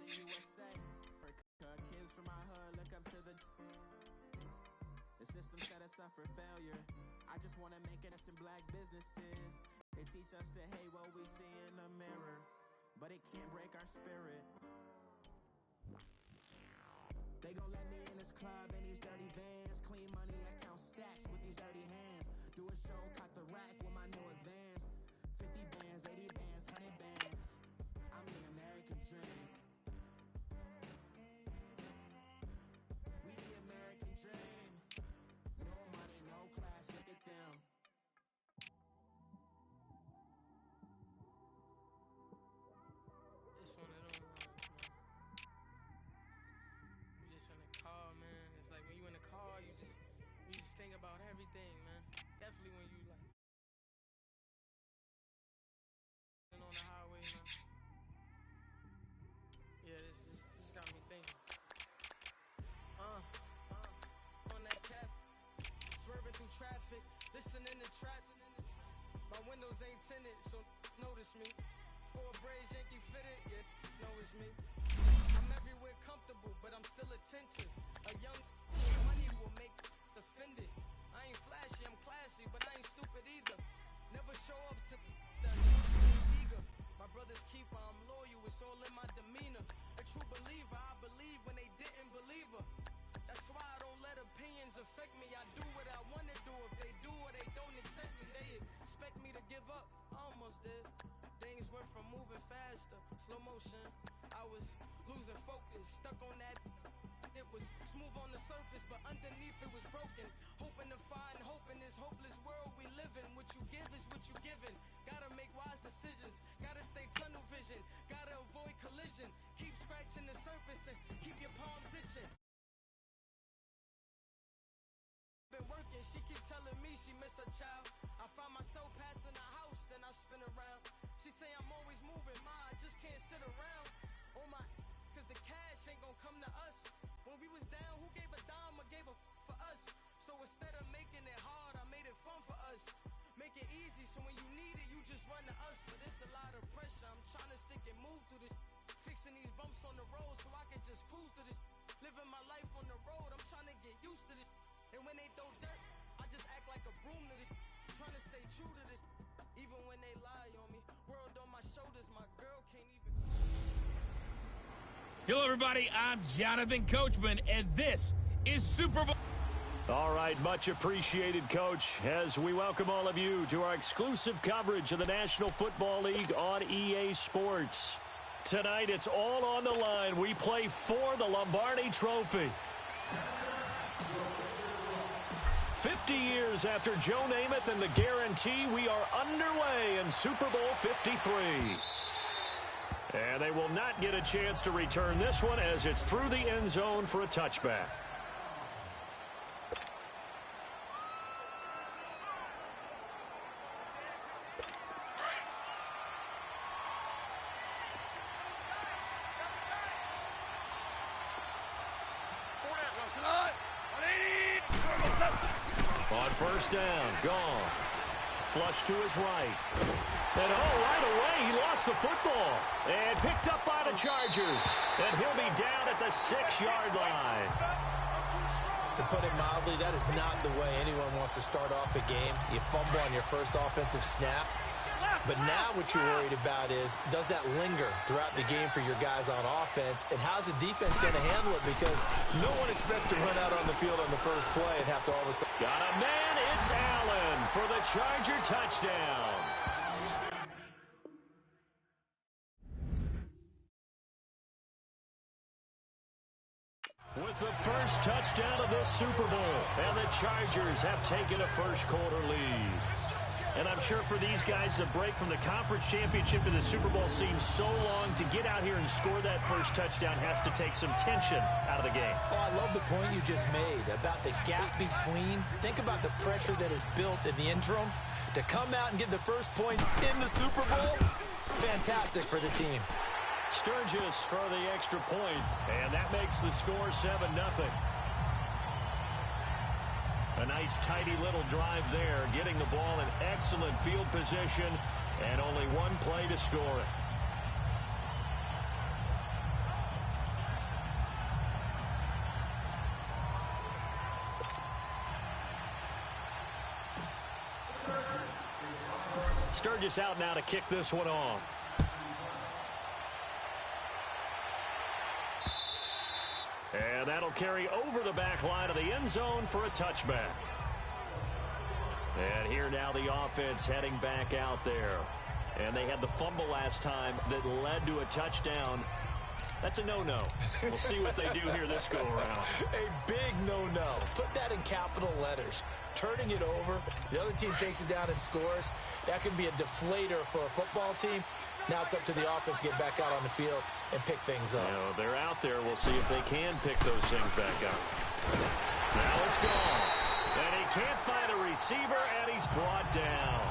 USA. For kids from my hood, look up to the system set us up for failure. I just want to make it us in black businesses. They teach us to hate what we see in the mirror, but it can't break our spirit. They gon' let me in this club in these dirty vans. Clean money, I count stacks with these dirty hands. Do a show, caught the rack with my new advance. 50 bands, 80 bands, 100 bands. I'm the American dream. We the American dream. No money, no class, look at them. It's one of them ones, man. You just in the car, man. It's like when you in the car, you just think about everything, man. Definitely when you like on the highway, man. Yeah, this got me thinking. On that cap, swerving through traffic, listening to traffic. My windows ain't tinted, so notice me. Four braids, Yankee fitted, yeah, know it's me. I'm everywhere comfortable, but I'm still attentive. A young money will make offended. I ain't flashy, I'm classy, but I ain't stupid either. Never show up to the eager. My brother's keeper, I'm loyal, it's all in my demeanor. A true believer, I believe when they didn't believe her. That's why I don't let opinions affect me. I do what I want to do. If they do or they don't accept me, they expect me to give up. I almost did. Things went from moving faster, slow motion. I was losing focus, stuck on that. It was smooth on the surface, but underneath it was broken. Hoping to find hope in this hopeless world we live in. What you give is what you given. Gotta make wise decisions. Gotta stay tunnel vision. Gotta avoid collision. Keep scratching the surface and keep your palms itching. Been working, she keep telling me she miss her child. I find myself passing the house, then I spin around. She say I'm always moving, ma, I just can't sit around. Oh my, cause the cash ain't gonna come to us. When we was down, who gave a dime or gave a for us? So instead of making it hard, I made it fun for us. Make it easy, so when you need it, you just run to us. But it's a lot of pressure, I'm trying to stick and move through this. Fixing these bumps on the road so I can just cruise to this. Living my life on the road, I'm trying to get used to this. And when they throw dirt, I just act like a broom to this. Trying to stay true to this. Even when they lie on me. World on my shoulders, my girl can't even. Hello, everybody. I'm Jonathan Coachman, and this is Super Bowl. All right, much appreciated, Coach, as we welcome all of you to our exclusive coverage of the National Football League on EA Sports. Tonight, it's all on the line. We play for the Lombardi Trophy. 50 years after Joe Namath and the guarantee, we are underway in Super Bowl 53. And they will not get a chance to return this one as it's through the end zone for a touchback. On first down, gone. Flush to his right. And right away, he lost the football. And picked up by the Chargers. And he'll be down at the 6-yard line. To put it mildly, that is not the way anyone wants to start off a game. You fumble on your first offensive snap. But now what you're worried about is, does that linger throughout the game for your guys on offense? And how's the defense going to handle it? Because no one expects to run out on the field on the first play and have to all of a sudden. Got a man, it's Allen for the Charger touchdown. With the first touchdown of this Super Bowl, and the Chargers have taken a first-quarter lead. And I'm sure for these guys, the break from the conference championship to the Super Bowl seems so long. To get out here and score that first touchdown has to take some tension out of the game. Oh, I love the point you just made about the gap between. Think about the pressure that is built in the interim. To come out and get the first points in the Super Bowl, fantastic for the team. Sturgis for the extra point, and that makes the score 7-0. A nice, tidy little drive there, getting the ball in excellent field position, and only one play to score it. Sturgis out now to kick this one off. And that'll carry over the back line of the end zone for a touchback. And here now the offense heading back out there. And they had the fumble last time that led to a touchdown. That's a no-no. We'll see what they do here this go-around. A big no-no. Put that in capital letters. Turning it over, the other team takes it down and scores. That can be a deflator for a football team. Now it's up to the offense to get back out on the field and pick things up. They're out there. We'll see if they can pick those things back up. Now it's gone. And he can't find a receiver, and he's brought down.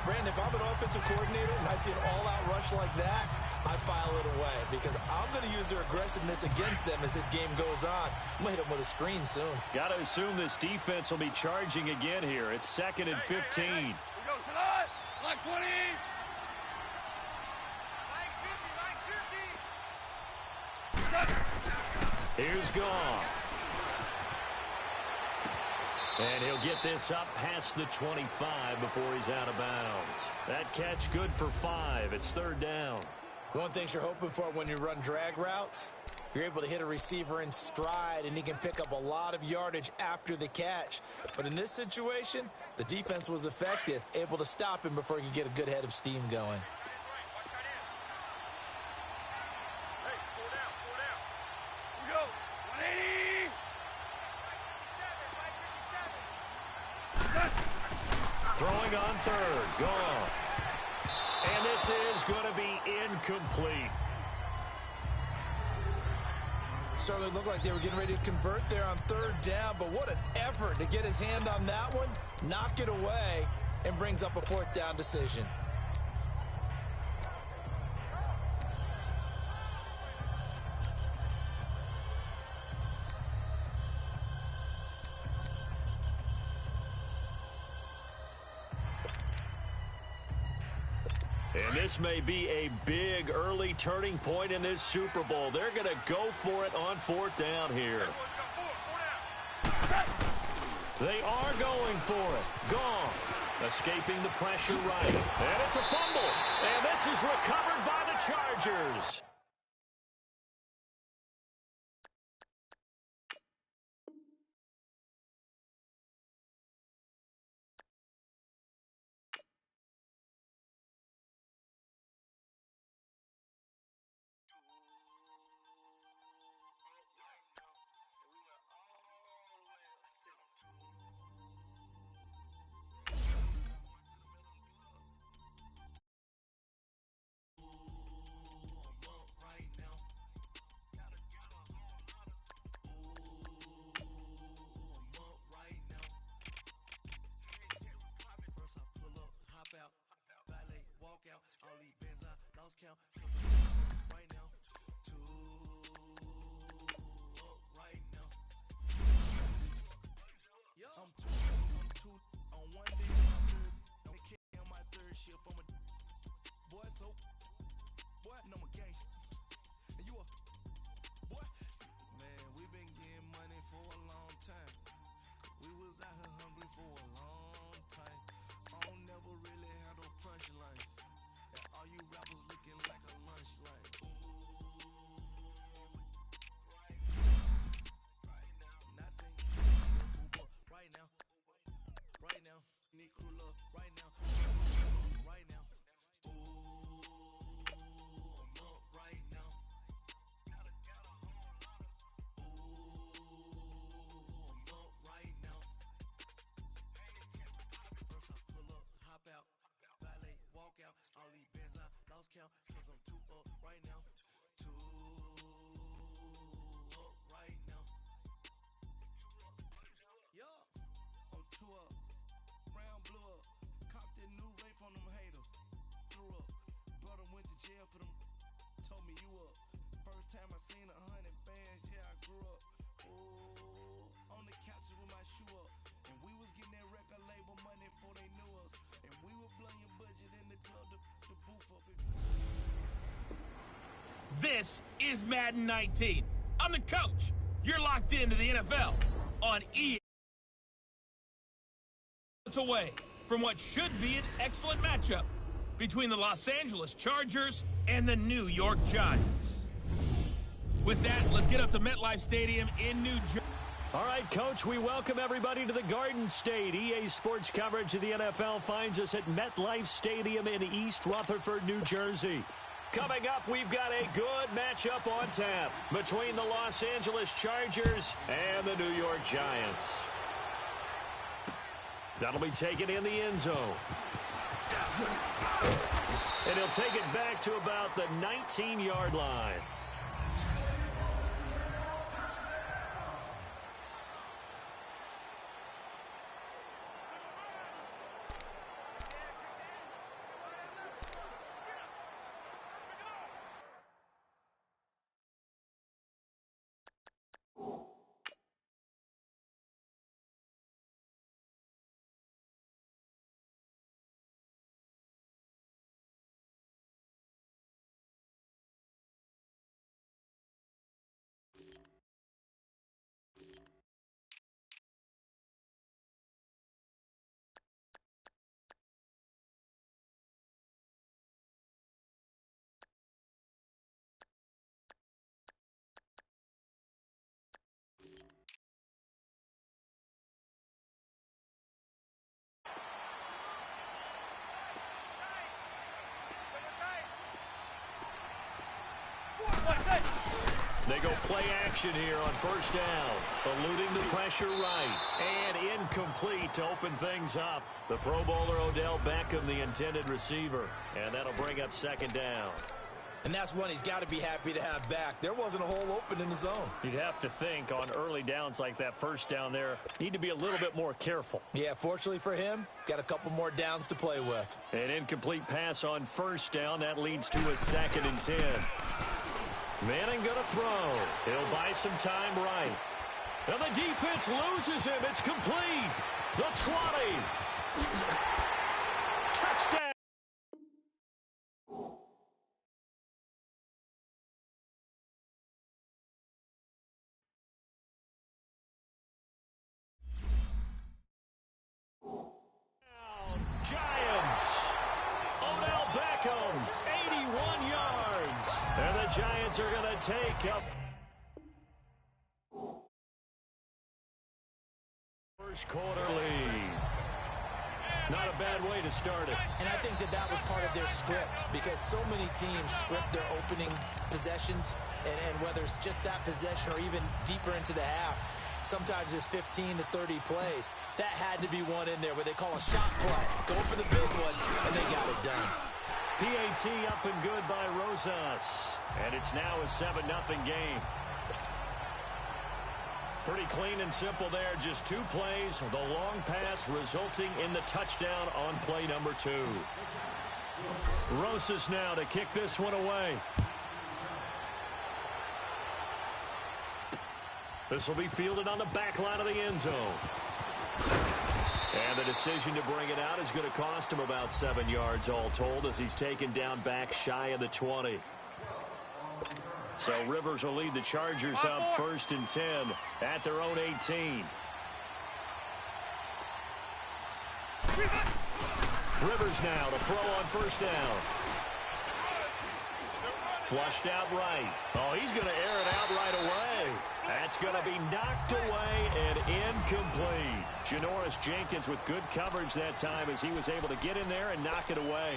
Brandon, if I'm an offensive coordinator and I see an all-out rush like that, I file it away because I'm going to use their aggressiveness against them as this game goes on. I'm going to hit them with a screen soon. Got to assume this defense will be charging again here. It's 2nd and 15. Here we go, Salah. Block 20. Here's Goff. And he'll get this up past the 25 before he's out of bounds. That catch good for 5. It's 3rd down. One thing you're hoping for when you run drag routes, you're able to hit a receiver in stride, and he can pick up a lot of yardage after the catch. But in this situation, the defense was effective, able to stop him before he could get a good head of steam going. Throwing on 3rd. Gone. And this is going to be incomplete. Certainly looked like they were getting ready to convert there on 3rd down, but what an effort to get his hand on that one, knock it away, and brings up a 4th down decision. And this may be a big early turning point in this Super Bowl. They're going to go for it on 4th down here. They are going for it. Gone. Escaping the pressure right. And it's a fumble. And this is recovered by the Chargers. This is Madden 19. I'm the coach. You're locked into the NFL on EA. It's away from what should be an excellent matchup between the Los Angeles Chargers and the New York Giants. With that, let's get up to MetLife Stadium in New Jersey. All right, Coach, we welcome everybody to the Garden State. EA Sports coverage of the NFL finds us at MetLife Stadium in East Rutherford, New Jersey. Coming up, we've got a good matchup on tap between the Los Angeles Chargers and the New York Giants. That'll be taken in the end zone. And he'll take it back to about the 19-yard line. They go play action here on first down. Eluding the pressure right. And incomplete to open things up. The Pro Bowler Odell Beckham, the intended receiver. And that'll bring up second down. And that's one he's got to be happy to have back. There wasn't a hole open in the zone. You'd have to think on early downs like that first down there, need to be a little bit more careful. Yeah, fortunately for him, got a couple more downs to play with. An incomplete pass on first down. That leads to a 2nd and 10. Manning going to throw. He'll buy some time right. And the defense loses him. It's complete. The 20. Touchdown. Giants. Odell Beckham, 81 yards. And the Giants are going to take a first quarter lead. Not a bad way to start it. And I think that was part of their script, because so many teams script their opening possessions, and whether it's just that possession or even deeper into the half, sometimes it's 15 to 30 plays. That had to be one in there where they call a shot play. Go for the big one, and they got it done. PAT up and good by Rosas. And it's now a 7-0 game. Pretty clean and simple there. Just 2 plays. The long pass resulting in the touchdown on play number 2. Rosas now to kick this one away. This will be fielded on the back line of the end zone. And the decision to bring it out is going to cost him about 7 yards all told, as he's taken down back shy of the 20. So Rivers will lead the Chargers up 1st and 10 at their own 18. Rivers now to throw on first down. Flushed out right. Oh, he's going to air it out right away. That's going to be knocked away and incomplete. Janoris Jenkins with good coverage that time, as he was able to get in there and knock it away.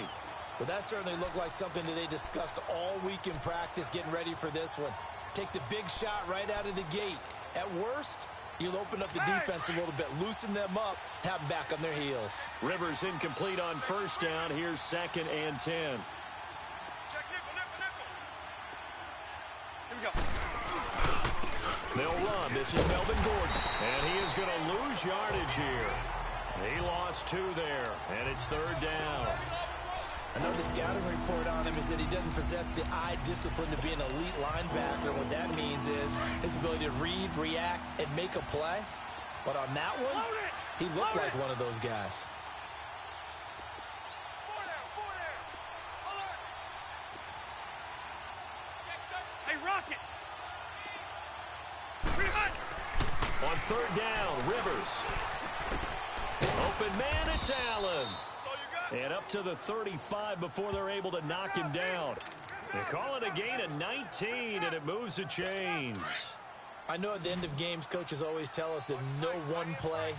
Well, that certainly looked like something that they discussed all week in practice, getting ready for this one. Take the big shot right out of the gate. At worst, you'll open up the defense a little bit, loosen them up, have them back on their heels. Rivers incomplete on first down. Here's 2nd and 10. Check nickel. Here we go. They'll run. This is Melvin Gordon. And he is going to lose yardage here. He lost 2 there, and it's 3rd down. Another scouting report on him is that he doesn't possess the eye discipline to be an elite linebacker. What that means is his ability to read, react, and make a play. But on that one, he looked like one of those guys. Hey, Rocket! On 3rd down, Rivers. Open man, it's Allen. And up to the 35 before they're able to knock him down. They call it a gain of 19, and it moves the chains. I know at the end of games, coaches always tell us that no one play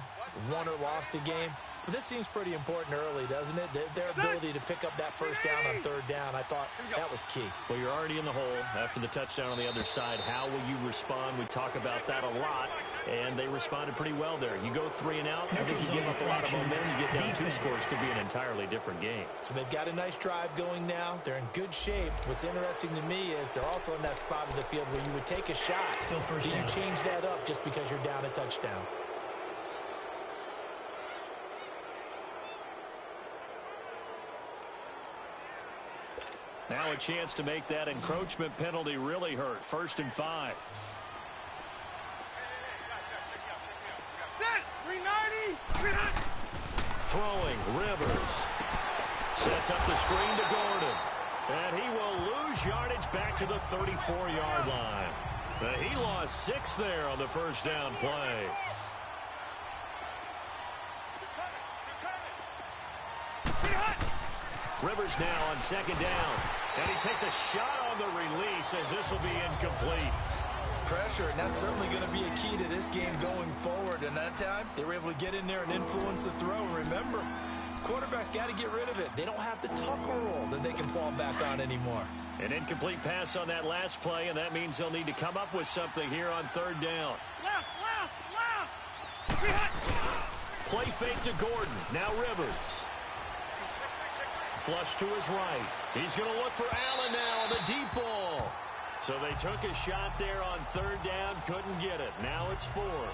won or lost a game. But this seems pretty important early, doesn't it? Their ability to pick up that first down on third down, I thought that was key. Well, you're already in the hole after the touchdown on the other side. How will you respond? We talk about that a lot, and they responded pretty well there. You go 3 and out, I think you give up a lot of momentum. You get down 2 scores, could be an entirely different game. So they've got a nice drive going now. They're in good shape. What's interesting to me is they're also in that spot of the field where you would take a shot. Still first down. Do you change that up just because you're down a touchdown? Now a chance to make that encroachment penalty really hurt. 1st and 5. Throwing, Rivers. Sets up the screen to Gordon. And he will lose yardage back to the 34-yard line. He lost 6 there on the first down play. Rivers now on 2nd down. And he takes a shot on the release as this will be incomplete. Pressure, and that's certainly going to be a key to this game going forward. And that time, they were able to get in there and influence the throw. Remember, quarterbacks got to get rid of it. They don't have the tucker roll that they can fall back on anymore. An incomplete pass on that last play, and that means they'll need to come up with something here on 3rd down. Left. Play fake to Gordon. Now Rivers. Flush to his right. He's going to look for Allen now on the deep ball. So they took a shot there on 3rd down, couldn't get it. Now it's 4th.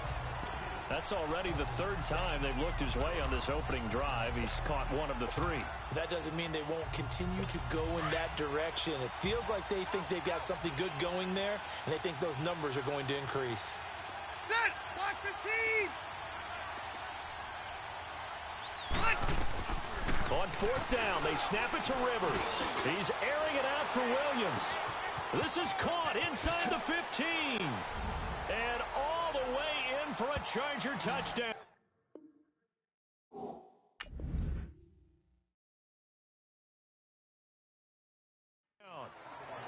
That's already the 3rd time they've looked his way on this opening drive. He's caught 1 of the 3. That doesn't mean they won't continue to go in that direction. It feels like they think they've got something good going there, and they think those numbers are going to increase. Set! Block 15! On 4th down, they snap it to Rivers. He's airing it out for Williams. This is caught inside the 15. And all the way in for a Charger touchdown.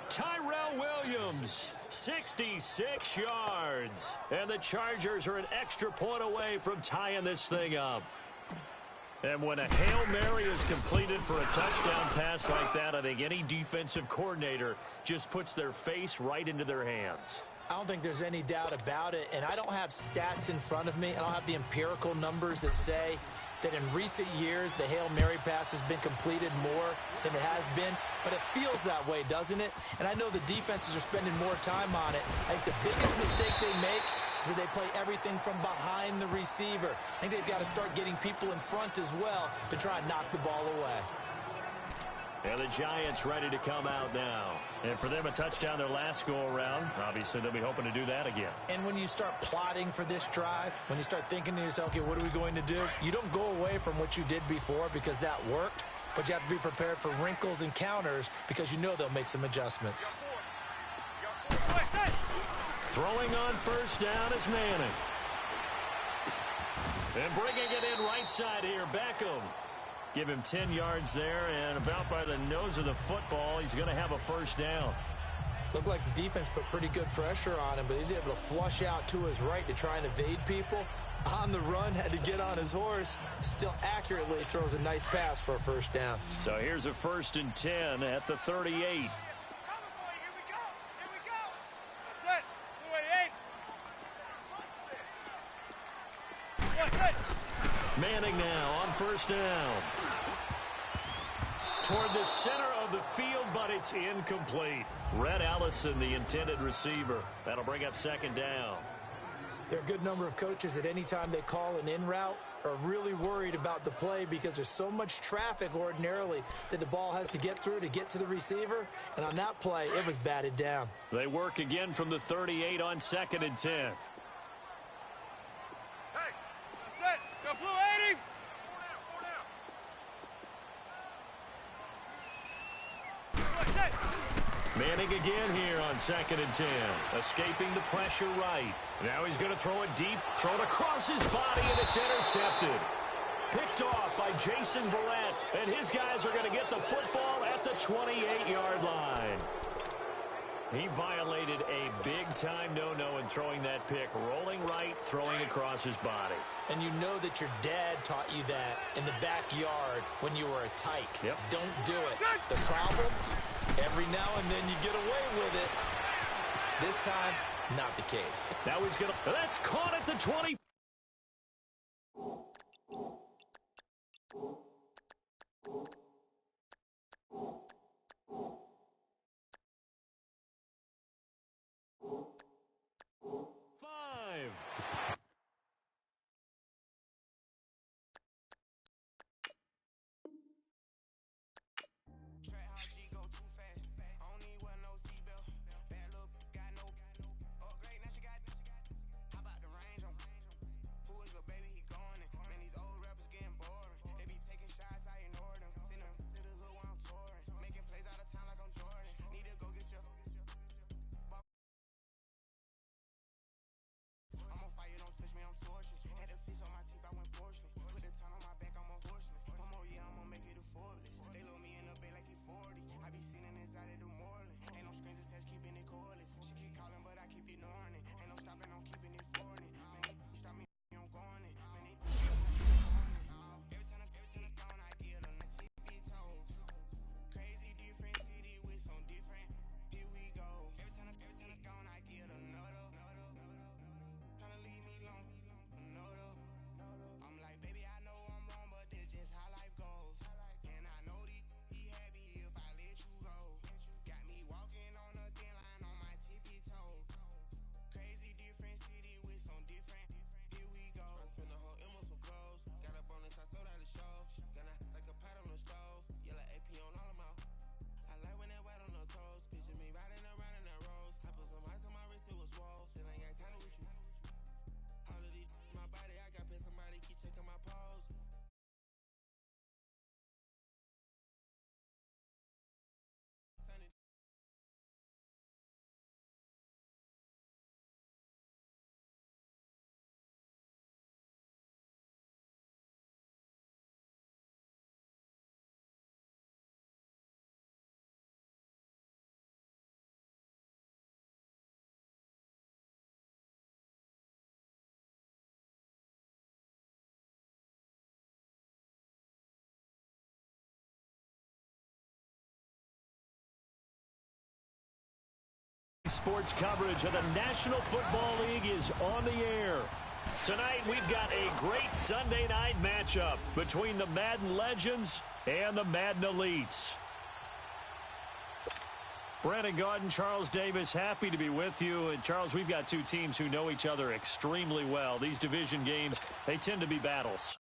Tyrell Williams, 66 yards. And the Chargers are an extra point away from tying this thing up. And when a Hail Mary is completed for a touchdown pass like that, I think any defensive coordinator just puts their face right into their hands. I don't think there's any doubt about it, and I don't have stats in front of me. I don't have the empirical numbers that say that in recent years the Hail Mary pass has been completed more than it has been, but it feels that way, doesn't it? And I know the defenses are spending more time on it. I think the biggest mistake they make is that they play everything from behind the receiver. I think they've got to start getting people in front as well to try and knock the ball away. And the Giants ready to come out now. And for them, a touchdown their last go-around. Obviously, they'll be hoping to do that again. And when you start plotting for this drive, when you start thinking to yourself, okay, what are we going to do? You don't go away from what you did before because that worked, but you have to be prepared for wrinkles and counters because you know they'll make some adjustments. Throwing on 1st down is Manning. And bringing it in right side here, Beckham. Give him 10 yards there, and about by the nose of the football, he's going to have a 1st down. Looked like the defense put pretty good pressure on him, but he's able to flush out to his right to try and evade people. On the run, had to get on his horse. Still accurately throws a nice pass for a 1st down. So here's a 1st and 10 at the 38. Manning now on 1st down. Toward the center of the field, but it's incomplete. Red Allison, the intended receiver. That'll bring up 2nd down. There are a good number of coaches that any time they call an in route are really worried about the play because there's so much traffic ordinarily that the ball has to get through to get to the receiver. And on that play, it was batted down. They work again from the 38 on 2nd and 10. Manning again here on 2nd and 10. Escaping the pressure right. Now he's going to throw it deep. Throw it across his body, and it's intercepted. Picked off by Jason Verrett, and his guys are going to get the football at the 28-yard line. He violated a big-time no-no in throwing that pick, rolling right, throwing across his body. And you know that your dad taught you that in the backyard when you were a tyke. Yep. Don't do it. The problem, every now and then you get away with it. This time, not the case. Now he's going to... That's caught at the 20. Sports coverage of the National Football League is on the air. Tonight, we've got a great Sunday night matchup between the Madden Legends and the Madden Elites. Brandon Gaudin, Charles Davis, happy to be with you. And, Charles, we've got two teams who know each other extremely well. These division games, they tend to be battles.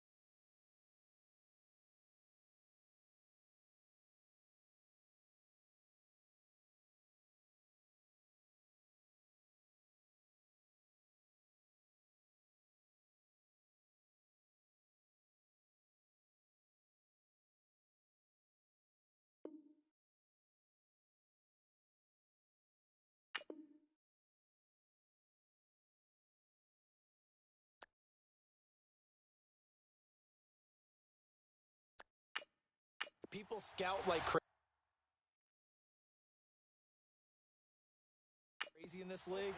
People scout like crazy in this league,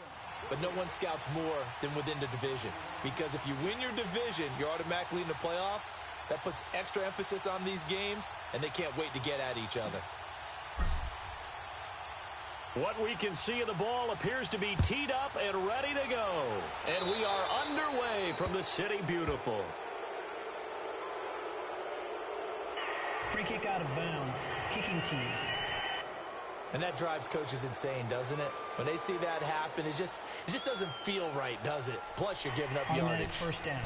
but no one scouts more than within the division. Because if you win your division, you're automatically in the playoffs. That puts extra emphasis on these games, and they can't wait to get at each other. What we can see of the ball appears to be teed up and ready to go. And we are underway from the City Beautiful. Free kick out of bounds. Kicking team. And that drives coaches insane, doesn't it? When they see that happen, it just doesn't feel right, does it? Plus, you're giving up yardage. First down.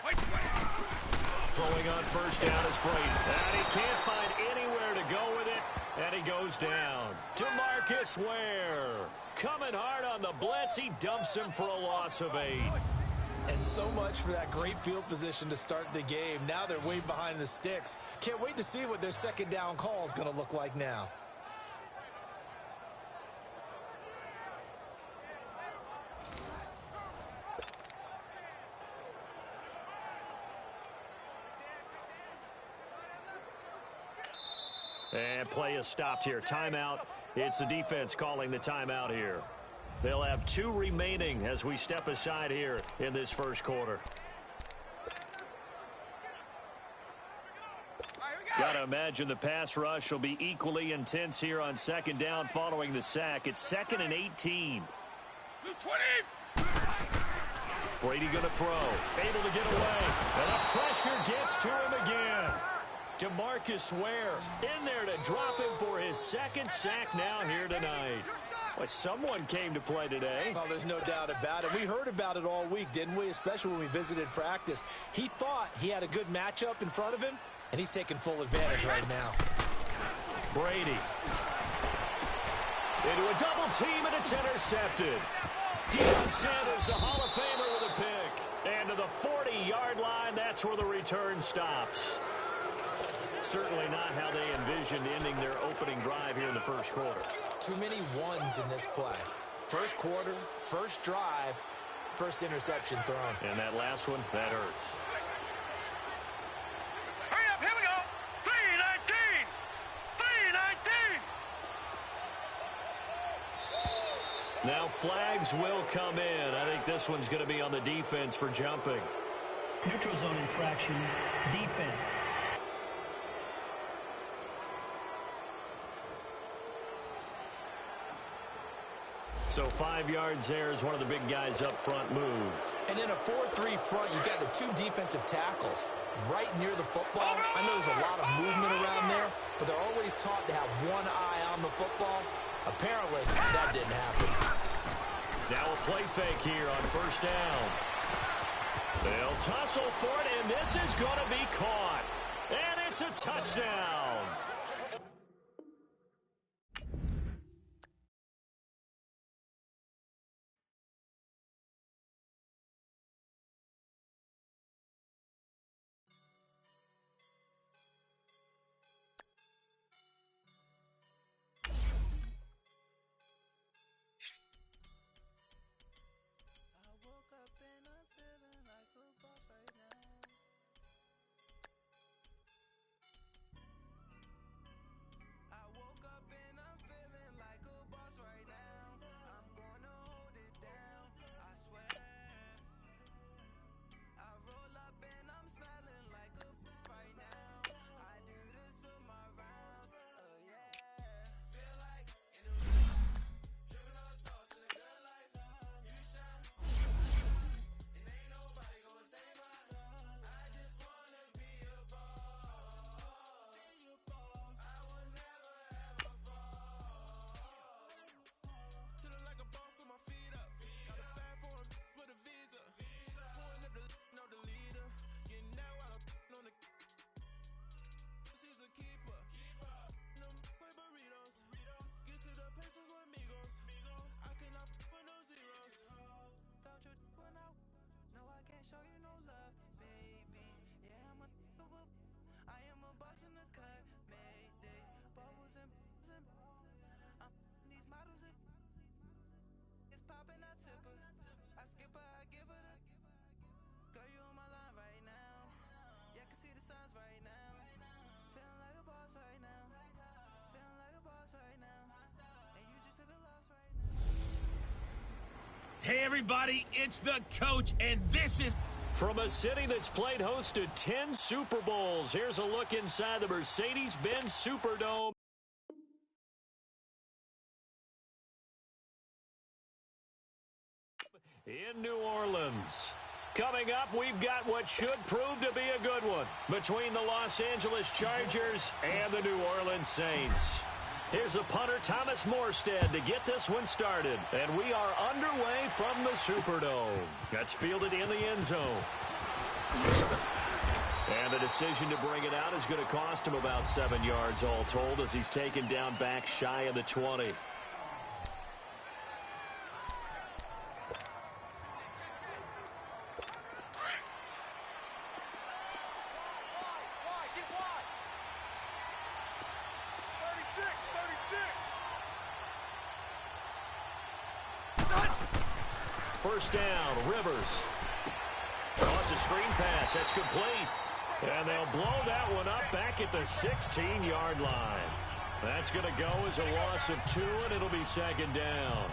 Wait. Throwing on first down is Brady. And he can't find anywhere to go with it. And he goes down. DeMarcus Ware. Coming hard on the blitz. He dumps him for a loss of 8. And so much for that great field position to start the game. Now they're way behind the sticks. Can't wait to see what their second down call is going to look like now. And play is stopped here. Timeout. It's the defense calling the timeout here. They'll have 2 remaining as we step aside here in this first quarter. Got to imagine the pass rush will be equally intense here on second down following the sack. It's 2nd and 18. Brady going to throw. Able to get away. And the pressure gets to him again. DeMarcus Ware in there to drop him for his 2nd sack now here tonight. Well, someone came to play today. Well, there's no doubt about it. We heard about it all week, didn't we? Especially when we visited practice. He thought he had a good matchup in front of him, and he's taking full advantage right now. Brady. Into a double team, and it's intercepted. Deion Sanders, the Hall of Famer, with a pick. And to the 40-yard line, that's where the return stops. Certainly not how they envisioned ending their opening drive here in the first quarter. Too many ones in this play. First quarter, first drive, first interception thrown. And that last one, that hurts. Hurry up, here we go. 3-19. 3-19. Now flags will come in. I think this one's going to be on the defense for jumping. Neutral zone infraction, defense. So 5 yards there as one of the big guys up front moved. And in a 4-3 front, you've got the 2 defensive tackles right near the football. I know there's a lot of movement around there, but they're always taught to have one eye on the football. Apparently, that didn't happen. Now a play fake here on first down. They'll tussle for it, and this is going to be caught. And it's a touchdown. Hey, everybody, it's the coach, and this is... From a city that's played host to 10 Super Bowls, here's a look inside the Mercedes-Benz Superdome. In New Orleans. Coming up, we've got what should prove to be a good one between the Los Angeles Chargers and the New Orleans Saints. Here's a punter, Thomas Morstead, to get this one started. And we are underway from the Superdome. That's fielded in the end zone. And the decision to bring it out is going to cost him about 7 yards all told as he's taken down back shy of the 20. First down, Rivers. Oh, it's a screen pass. That's complete. And they'll blow that one up back at the 16-yard line. That's going to go as a loss of 2, and it'll be second down.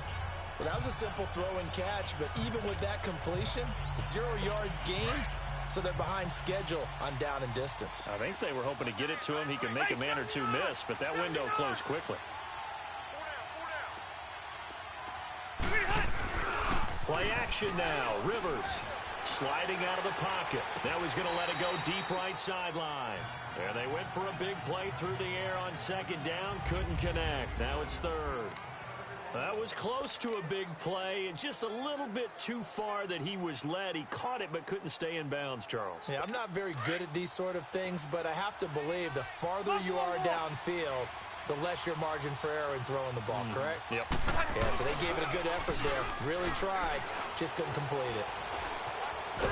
Well, that was a simple throw and catch, but even with that completion, 0 yards gained, so they're behind schedule on down and distance. I think they were hoping to get it to him. He can make a man or two miss, but that window closed quickly. Play action now. Rivers sliding out of the pocket. Now he's going to let it go deep right sideline. And they went for a big play through the air on second down. Couldn't connect. Now it's third. That was close to a big play and just a little bit too far that he was led. He caught it but couldn't stay in bounds, Charles. Yeah, I'm not very good at these sort of things, but I have to believe the farther you are downfield, the less your margin for error in throwing the ball, correct? Yep. Yeah, so they gave it a good effort there. Really tried. Just couldn't complete it. And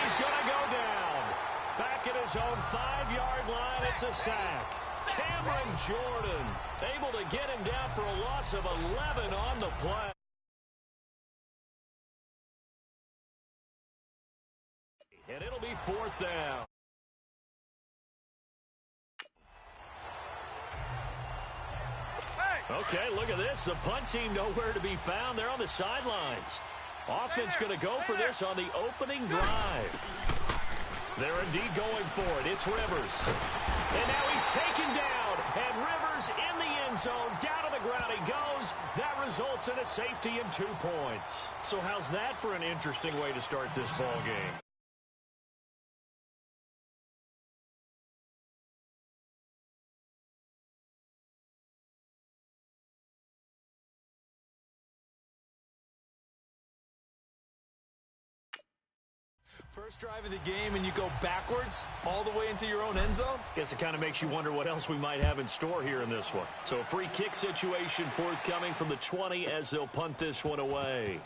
he's going to go down. Back at his own 5-yard line, it's a sack. Cameron Jordan able to get him down for a loss of 11 on the play. And it'll be fourth down. Okay, look at this. The punt team nowhere to be found. They're on the sidelines. Offense going to go for this on the opening drive. They're indeed going for it. It's Rivers. And now he's taken down. And Rivers in the end zone. Down to the ground he goes. That results in a safety and 2 points. So how's that for an interesting way to start this ball game? First drive of the game and you go backwards all the way into your own end zone? Guess it kind of makes you wonder what else we might have in store here in this one. So a free kick situation forthcoming from the 20 as they'll punt this one away.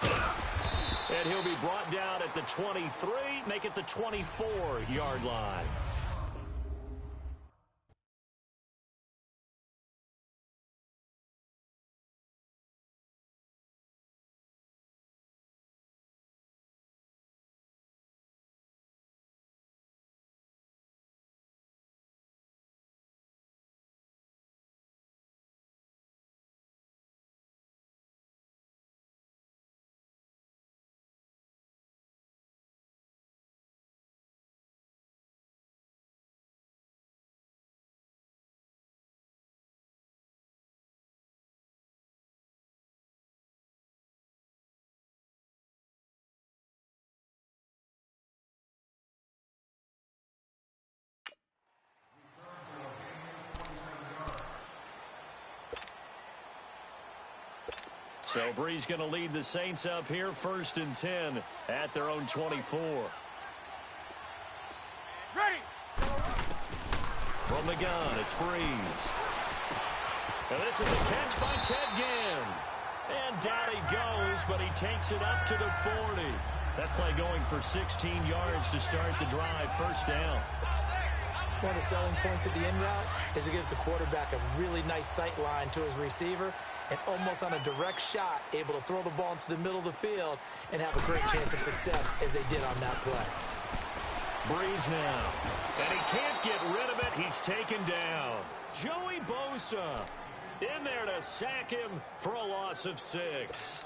And he'll be brought down at the 23, make it the 24-yard line. So Bree's going to lead the Saints up here, 1st and 10 at their own 24. Ready. From the gun, it's Breeze. And this is a catch by Ted Ginn. And down he goes, but he takes it up to the 40. That play going for 16 yards to start the drive, 1st down. One of the selling points of the in route is it gives the quarterback a really nice sight line to his receiver and almost on a direct shot able to throw the ball into the middle of the field and have a great chance of success as they did on that play. Breeze now. And he can't get rid of it. He's taken down. Joey Bosa in there to sack him for a loss of 6.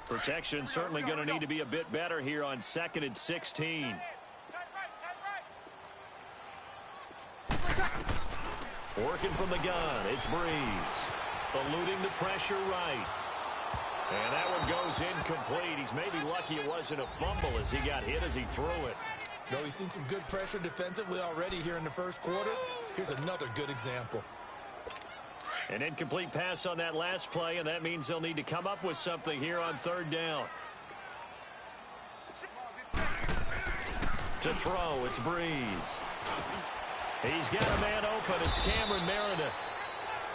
Protection certainly going to need to be a bit better here on 2nd and 16. Working from the gun, it's Breeze. Eluding the pressure right. And that one goes incomplete. He's maybe lucky it wasn't a fumble as he got hit as he threw it. Though he's seen some good pressure defensively already here in the first quarter, here's another good example. An incomplete pass on that last play, and that means they'll need to come up with something here on 3rd down. To throw, it's Breeze. He's got a man open. It's Cameron Meredith.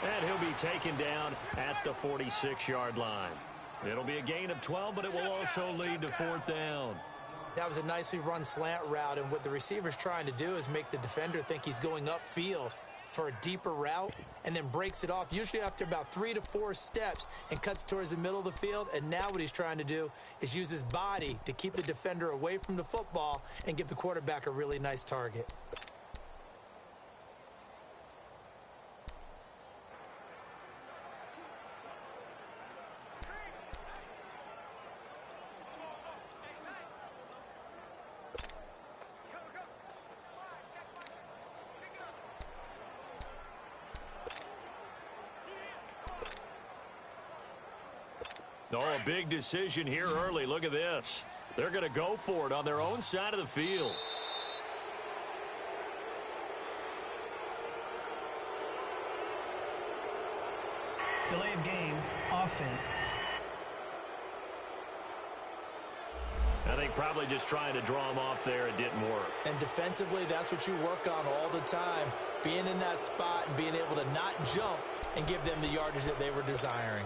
And he'll be taken down at the 46-yard line. It'll be a gain of 12, but it will also lead to 4th down. That was a nicely run slant route, and what the receiver's trying to do is make the defender think he's going upfield for a deeper route and then breaks it off, usually after about 3 to 4 steps, and cuts towards the middle of the field. And now what he's trying to do is use his body to keep the defender away from the football and give the quarterback a really nice target. Oh, a big decision here early. Look at this. They're going to go for it on their own side of the field. Delay of game, offense. I think probably just trying to draw him off there. It didn't work. And defensively, that's what you work on all the time. Being in that spot and being able to not jump and give them the yardage that they were desiring.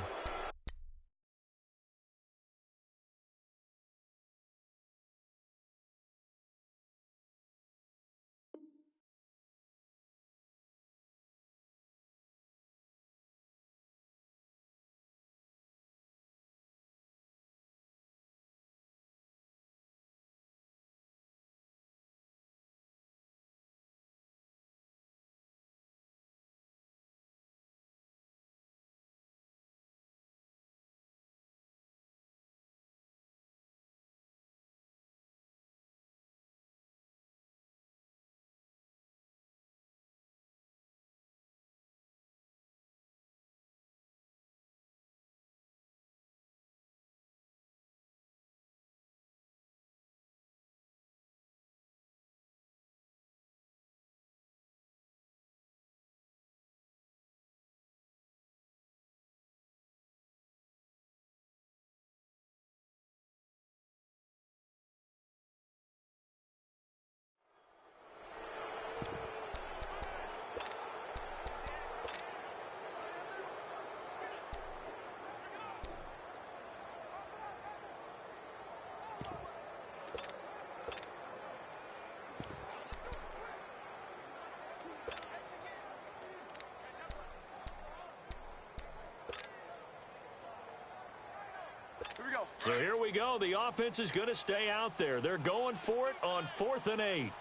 So here we go. The offense is going to stay out there. They're going for it on 4th and 8.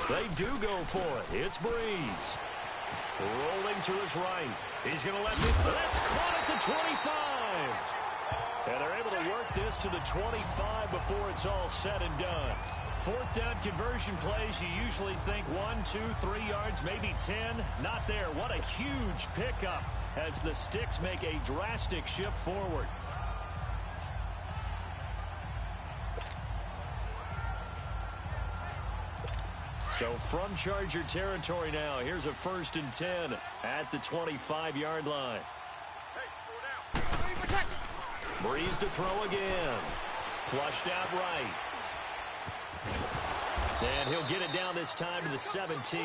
They do go for it. It's Breeze. Rolling to his right. He's going to let it. That's caught at the 25. And they're able to work this to the 25 before it's all said and done. 4th down conversion plays, you usually think 1, 2, 3 yards, maybe 10. Not there. What a huge pickup as the Sticks make a drastic shift forward. So from Charger territory now, here's a 1st and 10 at the 25-yard line. Breeze to throw again. Flushed out right. And he'll get it down this time to the 17.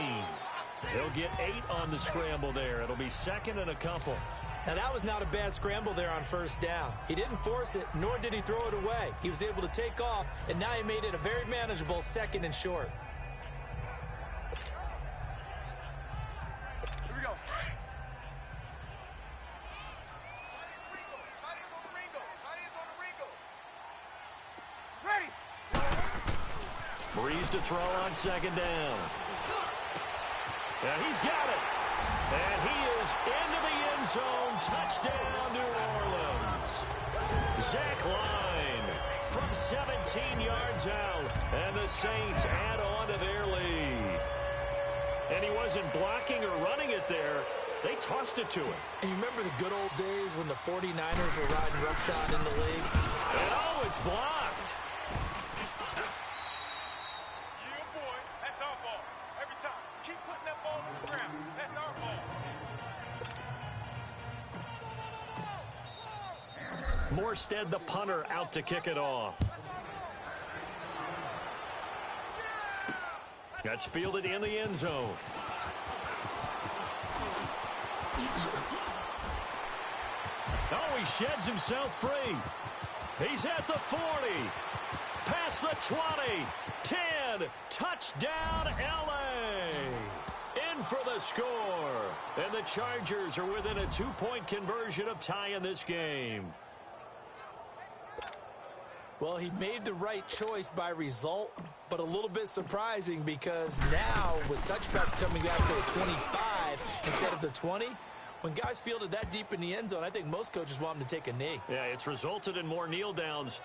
He'll get 8 on the scramble there. It'll be 2nd and a couple. Now, that was not a bad scramble there on 1st down. He didn't force it, nor did he throw it away. He was able to take off, and now he made it a very manageable 2nd and short. Here we go. Breeze to throw on 2nd down. And he's got it. And he is into the end zone. Touchdown, New Orleans. Zach Line from 17 yards out. And the Saints add on to their lead. And he wasn't blocking or running it there. They tossed it to him. And you remember the good old days when the 49ers were riding roughshod in the league? And oh, it's blocked. Morstead, the punter, out to kick it off. That's fielded in the end zone. Oh, he sheds himself free. He's at the 40. Past the 20. 10. Touchdown, L.A. In for the score. And the Chargers are within a 2-point conversion of tying this game. Well, he made the right choice by result, but a little bit surprising because now with touchbacks coming out to the 25 instead of the 20, when guys fielded that deep in the end zone, I think most coaches want them to take a knee. Yeah, it's resulted in more kneel downs.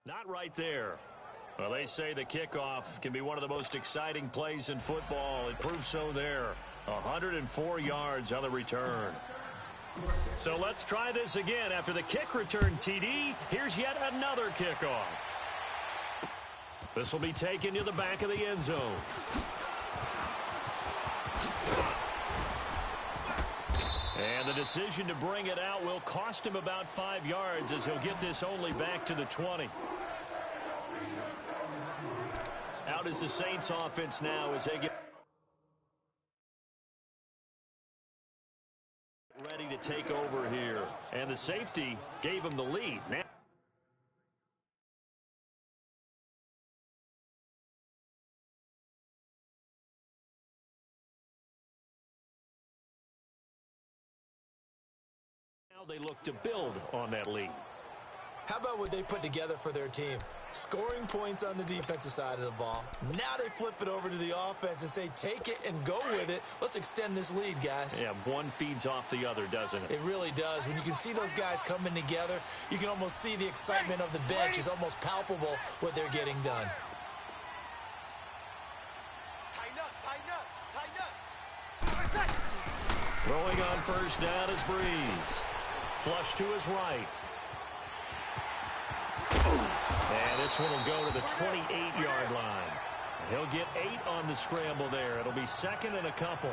Not right there. Well, they say the kickoff can be one of the most exciting plays in football. It proves so there. 104 yards on the return. So let's try this again. After the kick return TD, here's yet another kickoff. This will be taken to the back of the end zone. And the decision to bring it out will cost him about 5 yards as he'll get this only back to the 20. Out is the Saints offense now as they get ready to take over here. And the safety gave him the lead. Now they look to build on that lead. How about what they put together for their team? Scoring points on the defensive side of the ball. Now they flip it over to the offense and say, take it and go with it. Let's extend this lead, guys. Yeah, one feeds off the other, doesn't it? It really does. When you can see those guys coming together, you can almost see the excitement of the bench. It's almost palpable what they're getting done. Tighten up. Throwing on first down is Breeze. Flush to his right. And this one will go to the 28-yard line. He'll get 8 on the scramble there. It'll be second and a couple.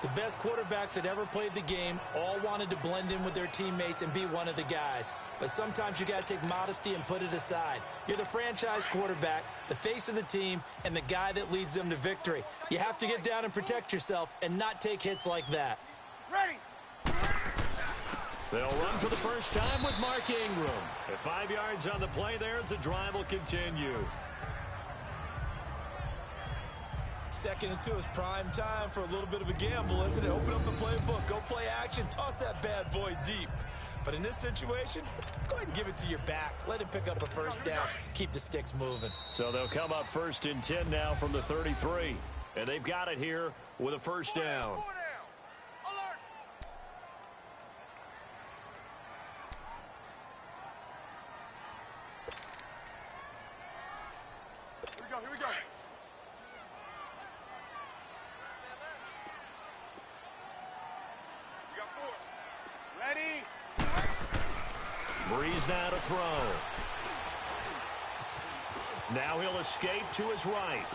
The best quarterbacks that ever played the game all wanted to blend in with their teammates and be one of the guys. But sometimes you got to take modesty and put it aside. You're the franchise quarterback, the face of the team, and the guy that leads them to victory. You have to get down and protect yourself and not take hits like that. Ready. They'll run for the first time with Mark Ingram. At 5 yards on the play there, as the drive will continue. 2nd and 2 is prime time for a little bit of a gamble, isn't it? Open up the playbook, go play action, toss that bad boy deep. But in this situation, go ahead and give it to your back. Let him pick up a first down. Keep the sticks moving. So they'll come up 1st and 10 now from the 33. And they've got it here with a first down. Here we go. We got 4. Ready. Breeze now to throw. Now he'll escape to his right.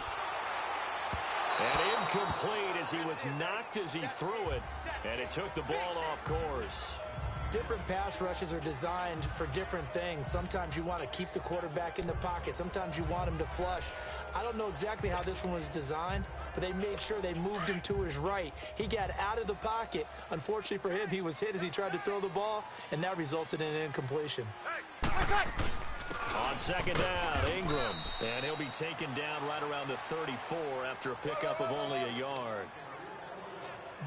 And incomplete as he was knocked as he threw it. And it took the ball off course. Different pass rushes are designed for different things. Sometimes you want to keep the quarterback in the pocket. Sometimes you want him to flush. I don't know exactly how this one was designed, but they made sure they moved him to his right. He got out of the pocket. Unfortunately for him, he was hit as he tried to throw the ball, and that resulted in an incompletion. On second down, Ingram. And he'll be taken down right around the 34 after a pickup of only a yard.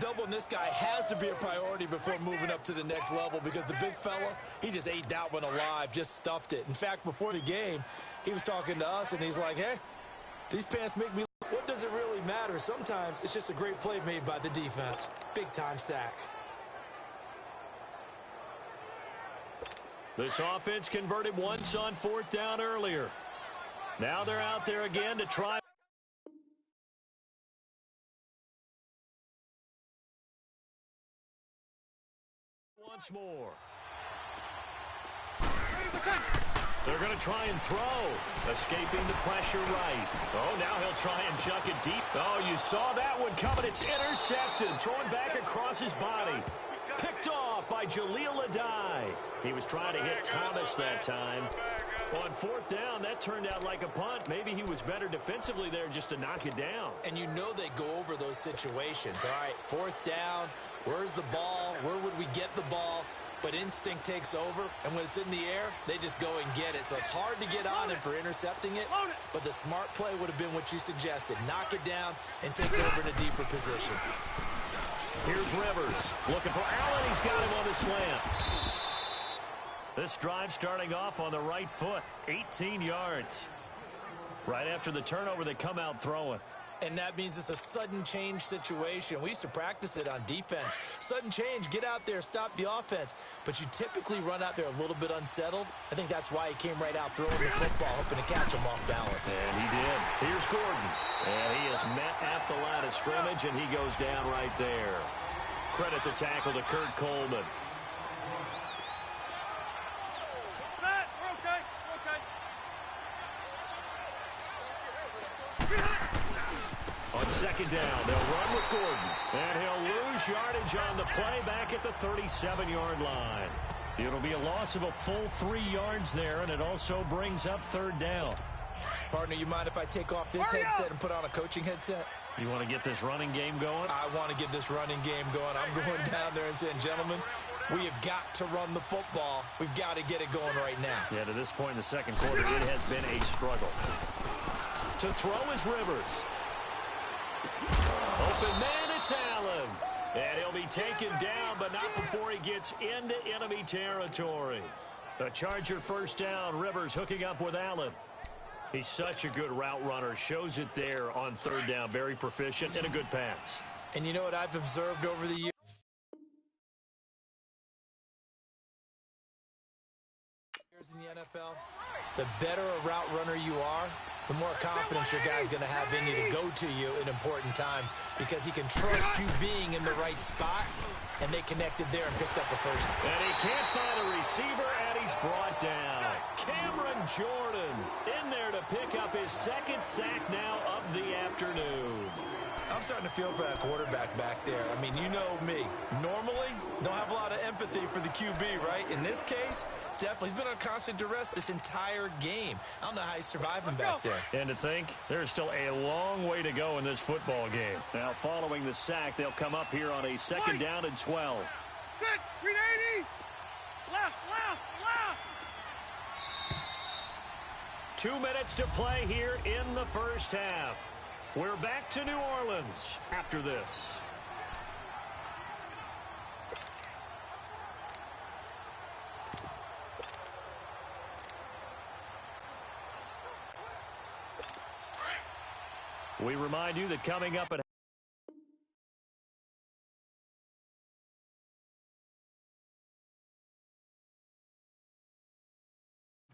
Doubling this guy has to be a priority before moving up to the next level because the big fella, he just ate that one alive, just stuffed it. In fact, before the game, he was talking to us, and he's like, hey, these pants make me look. What does it really matter? Sometimes it's just a great play made by the defense. Big-time sack. This offense converted once on 4th down earlier. Now they're out there again to try. Once more. They're going to try and throw. Escaping the pressure right. Oh, now he'll try and chuck it deep. Oh, you saw that one coming. It's intercepted. Throwing back across his body. Picked off by Jaleel Adai. He was trying to hit Thomas that time. On 4th down, that turned out like a punt. Maybe he was better defensively there just to knock it down. And you know they go over those situations. All right, 4th down. Where's the ball? Where would we get the ball? But instinct takes over, and when it's in the air, they just go and get it. So it's hard to get on him for intercepting it, but the smart play would have been what you suggested. Knock it down and take over in a deeper position. Here's Rivers looking for Allen. He's got him on the slant. This drive starting off on the right foot, 18 yards. Right after the turnover, they come out throwing. And that means it's a sudden change situation. We used to practice it on defense. Sudden change, get out there, stop the offense. But you typically run out there a little bit unsettled. I think that's why he came right out throwing the football, hoping to catch him off balance. And he did. Here's Gordon. And he is met at the line of scrimmage, and he goes down right there. Credit the tackle to Kurt Coleman. On 2nd down, they'll run with Gordon. And he'll lose yardage on the play back at the 37-yard line. It'll be a loss of a full 3 yards there, and it also brings up 3rd down. Partner, you mind if I take off this headset and put on a coaching headset? You want to get this running game going? I want to get this running game going. I'm going down there and saying, gentlemen, we have got to run the football. We've got to get it going right now. Yeah, to this point in the 2nd quarter, it has been a struggle. To throw is Rivers. Open man, it's Allen. And he'll be taken down, but not before he gets into enemy territory. A Charger 1st down. Rivers hooking up with Allen. He's such a good route runner. Shows it there on 3rd down. Very proficient and a good pass. And you know what I've observed over the years? In the NFL, the better a route runner you are, the more confidence your guy's going to have in you to go to you in important times because he can trust you being in the right spot, and they connected there and picked up a first. And he can't find a receiver, and he's brought down. Cameron Jordan in there to pick up his 2nd sack now of the afternoon. I'm starting to feel for that quarterback back there. I mean, you know me. Normally, don't have a lot of empathy for the QB, right? In this case, definitely. He's been on constant duress this entire game. I don't know how he's surviving back there. And to think, there's still a long way to go in this football game. Now, following the sack, they'll come up here on a 2nd down and 12. Good. Read 80. Left. 2 minutes to play here in the 1st half. We're back to New Orleans after this. We remind you that coming up at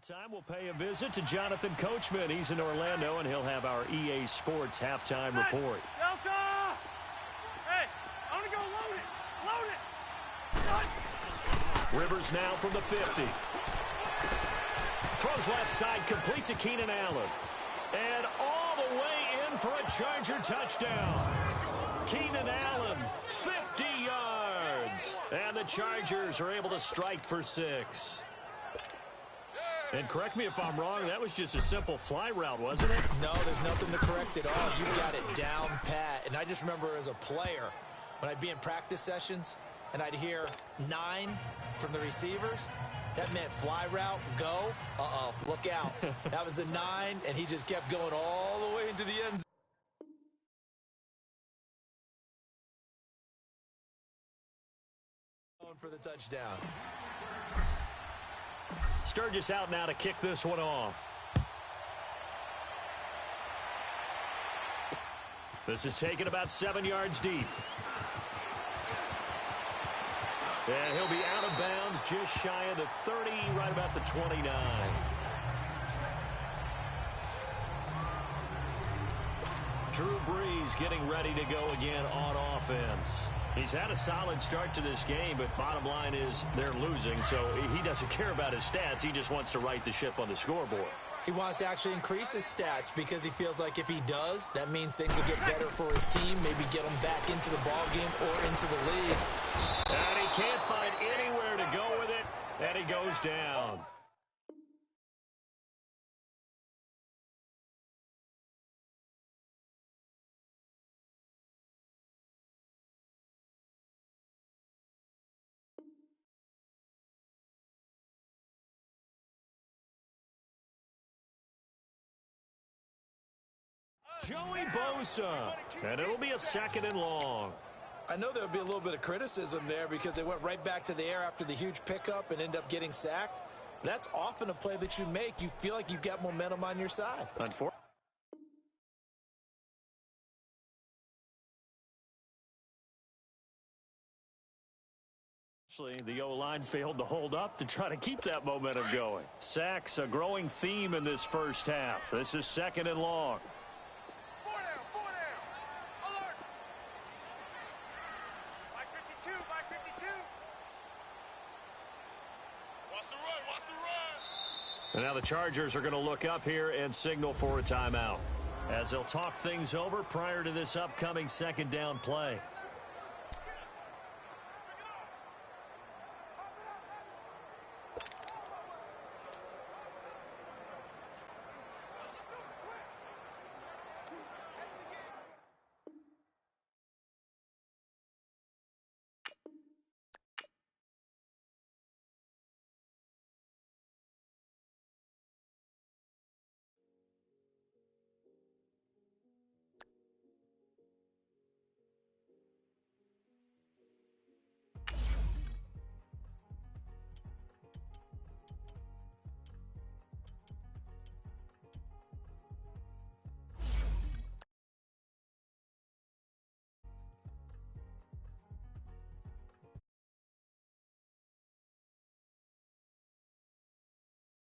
time, we'll pay a visit to Jonathan Coachman. He's in Orlando, and he'll have our EA Sports halftime report. Delta! Hey, I want to go load it. Rivers now from the 50. Throws left side, complete to Keenan Allen. And all the way in for a Charger touchdown. Keenan Allen, 50 yards. And the Chargers are able to strike for 6. And correct me if I'm wrong, that was just a simple fly route, wasn't it? No, there's nothing to correct at all. You've got it down pat. And I just remember as a player, when I'd be in practice sessions and I'd hear 9 from the receivers, that meant fly route, go. Uh-oh, look out. That was the 9, and he just kept going all the way into the end zone for the touchdown. Sturgis out now to kick this one off. This is taken about 7 yards deep. And he'll be out of bounds just shy of the 30, right about the 29. Drew Brees getting ready to go again on offense. He's had a solid start to this game, but bottom line is they're losing, so he doesn't care about his stats. He just wants to right the ship on the scoreboard. He wants to actually increase his stats because he feels like if he does, that means things will get better for his team, maybe get him back into the ball game or into the league. And he can't find anywhere to go with it, and he goes down. Joey Bosa, and it'll be a 2nd and long. I know there'll be a little bit of criticism there because they went right back to the air after the huge pickup and end up getting sacked. That's often a play that you make. You feel like you've got momentum on your side. Unfortunately, the O-line failed to hold up to try to keep that momentum going. Sacks, a growing theme in this first half. This is 2nd and long. And now the Chargers are going to look up here and signal for a timeout, as they'll talk things over prior to this upcoming 2nd down play.